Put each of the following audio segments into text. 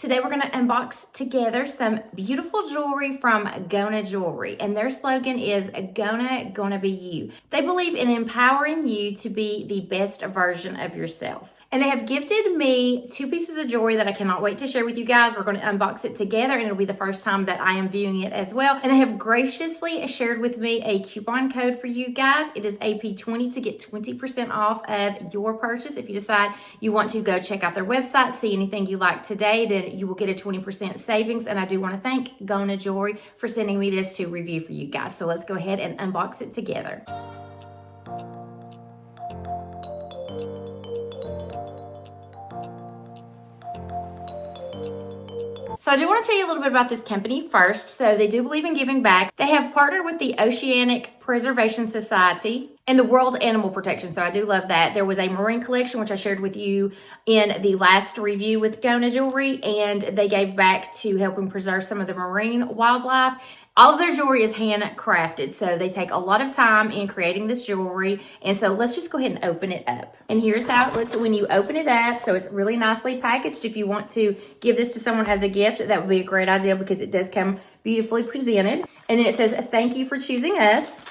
Today we're going to unbox together some beautiful jewelry from Gona Jewelry, and their slogan is Gonna be you. They believe in empowering you to be the best version of yourself. And they have gifted me 2 pieces of jewelry that I cannot wait to share with you guys. We're going to unbox it together, and it'll be the first time that I am viewing it as well. And they have graciously shared with me a coupon code for you guys. It is AP20 to get 20% off of your purchase. If you decide you want to go check out their website, see anything you like today, then you will get a 20% savings. And I do want to thank Gona Jewelry for sending me this to review for you guys. So let's go ahead and unbox it together. So I do want to tell you a little bit about this company first. So they do believe in giving back. They have partnered with the Oceanic Preservation Society and the World Animal Protection. So I do love that. There was a marine collection, which I shared with you in the last review with Gona Jewelry, and they gave back to helping preserve some of the marine wildlife. All of their jewelry is handcrafted, so they take a lot of time in creating this jewelry. And so let's just go ahead and open it up. And here's how it looks when you open it up. So it's really nicely packaged. If you want to give this to someone as a gift, that would be a great idea because it does come beautifully presented. And then it says, "Thank you for choosing us."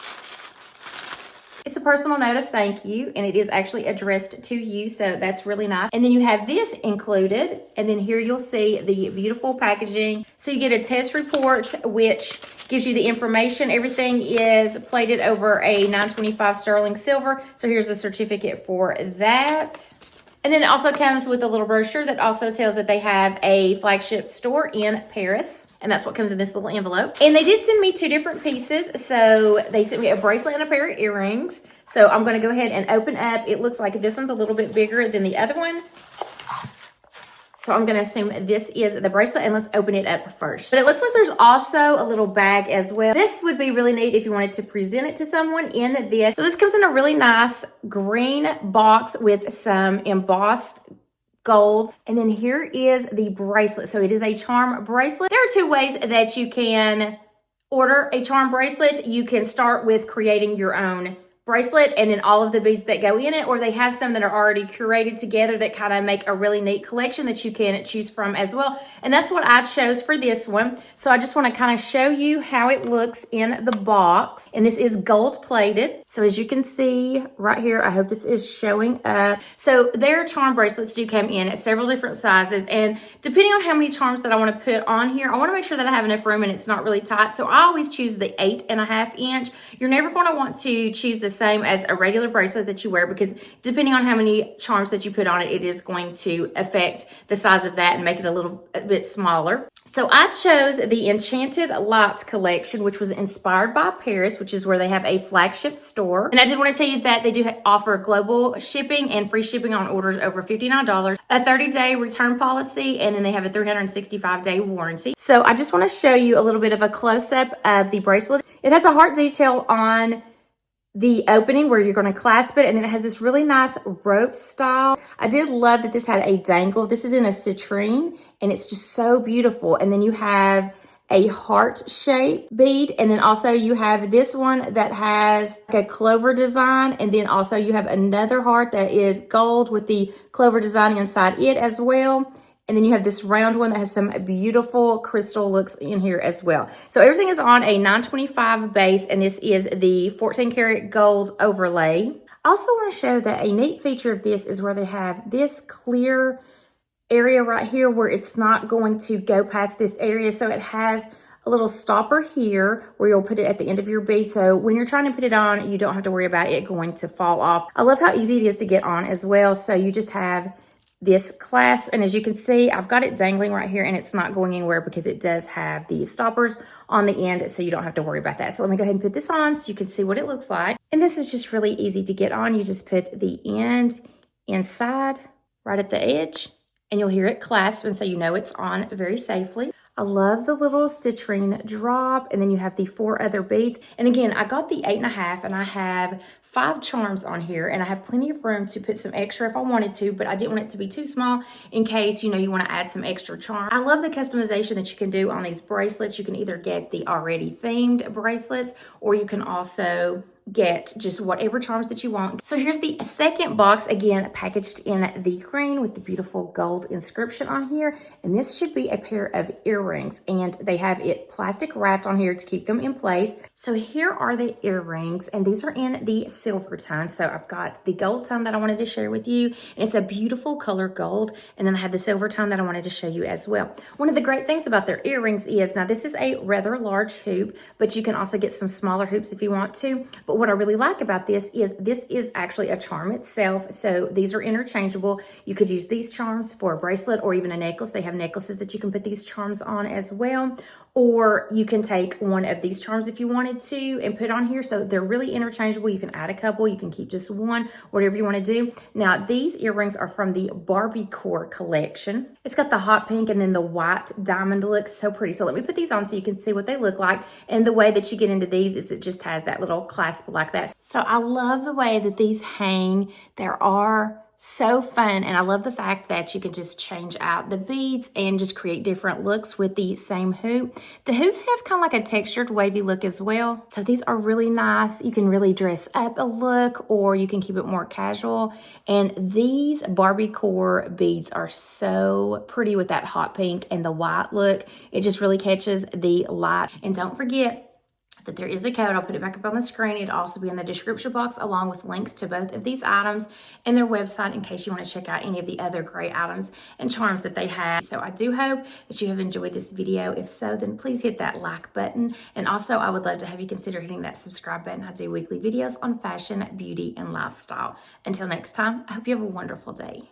It's a personal note of thank you, and it is actually addressed to you, so that's really nice. And then you have this included, and then here you'll see the beautiful packaging. So you get a test report, which gives you the information. Everything is plated over a 925 sterling silver, so here's the certificate for that. And then it also comes with a little brochure that also tells that they have a flagship store in Paris. And that's what comes in this little envelope. And they did send me 2 different pieces. So they sent me a bracelet and a pair of earrings. So I'm going to go ahead and open up. It looks like this one's a little bit bigger than the other one. So I'm going to assume this is the bracelet, and let's open it up first. But it looks like there's also a little bag as well. This would be really neat if you wanted to present it to someone in this. So this comes in a really nice green box with some embossed gold. And then here is the bracelet. So it is a charm bracelet. There are 2 ways that you can order a charm bracelet. You can start with creating your own bracelet and then all of the beads that go in it, or they have some that are already curated together that kind of make a really neat collection that you can choose from as well. And that's what I chose for this one. So I just want to kind of show you how it looks in the box. And this is gold plated. So as you can see right here, I hope this is showing up. So their charm bracelets do come in several different sizes, and depending on how many charms that I want to put on here, I want to make sure that I have enough room and it's not really tight. So I always choose the 8.5 inch. You're never going to want to choose the same as a regular bracelet that you wear, because depending on how many charms that you put on it, it is going to affect the size of that and make it a bit smaller. So I chose the Enchanted Lights collection, which was inspired by Paris, which is where they have a flagship store. And I did want to tell you that they do offer global shipping and free shipping on orders over $59, a 30-day return policy, and then they have a 365-day warranty. So I just want to show you a little bit of a close-up of the bracelet. It has a heart detail on the opening where you're going to clasp it, and then it has this really nice rope style. I did love that this had a dangle. This is in a citrine, and it's just so beautiful. And then you have a heart shape bead, and then also you have this one that has like a clover design, and then also you have another heart that is gold with the clover design inside it as well. And then you have this round one that has some beautiful crystal looks in here as well. So everything is on a 925 base, and this is the 14 karat gold overlay. I also want to show that a neat feature of this is where they have this clear area right here where it's not going to go past this area. So it has a little stopper here where you'll put it at the end of your bead. So when you're trying to put it on, you don't have to worry about it going to fall off. I love how easy it is to get on as well. So you just have this clasp, and as you can see, I've got it dangling right here, and it's not going anywhere because it does have the stoppers on the end, so you don't have to worry about that. So let me go ahead and put this on so you can see what it looks like. And this is just really easy to get on. You just put the end inside right at the edge, and you'll hear it clasp, and so you know it's on very safely. I love the little citrine drop, and then you have the 4 other beads. And again, I got the 8.5, and I have 5 charms on here, and I have plenty of room to put some extra if I wanted to, but I didn't want it to be too small in case, you know, you want to add some extra charm. I love the customization that you can do on these bracelets. You can either get the already themed bracelets, or you can also get just whatever charms that you want. So here's the second box, again, packaged in the green with the beautiful gold inscription on here. And this should be a pair of earrings, and they have it plastic wrapped on here to keep them in place. So here are the earrings, and these are in the silver tone. So I've got the gold tone that I wanted to share with you, and it's a beautiful color gold. And then I have the silver tone that I wanted to show you as well. One of the great things about their earrings is, now this is a rather large hoop, but you can also get some smaller hoops if you want to. But what I really like about this is actually a charm itself. So these are interchangeable. You could use these charms for a bracelet or even a necklace. They have necklaces that you can put these charms on as well. Or you can take one of these charms if you wanted to and put on here. So they're really interchangeable. You can add a couple, you can keep just one, whatever you want to do. Now, these earrings are from the Barbie Core collection. It's got the hot pink and then the white diamond look. So pretty. So let me put these on so you can see what they look like. And the way that you get into these is it just has that little clasp like that. So I love the way that these hang. There are so fun, and I love the fact that you can just change out the beads and just create different looks with the same hoop. The hoops have kind of like a textured wavy look as well, so these are really nice. You can really dress up a look, or you can keep it more casual. And these Barbie Core beads are so pretty with that hot pink and the white look. It just really catches the light. And don't forget that there is a code. I'll put it back up on the screen. It'll also be in the description box along with links to both of these items and their website in case you want to check out any of the other great items and charms that they have. So I do hope that you have enjoyed this video. If so, then please hit that like button. And also, I would love to have you consider hitting that subscribe button. I do weekly videos on fashion, beauty, and lifestyle. Until next time, I hope you have a wonderful day.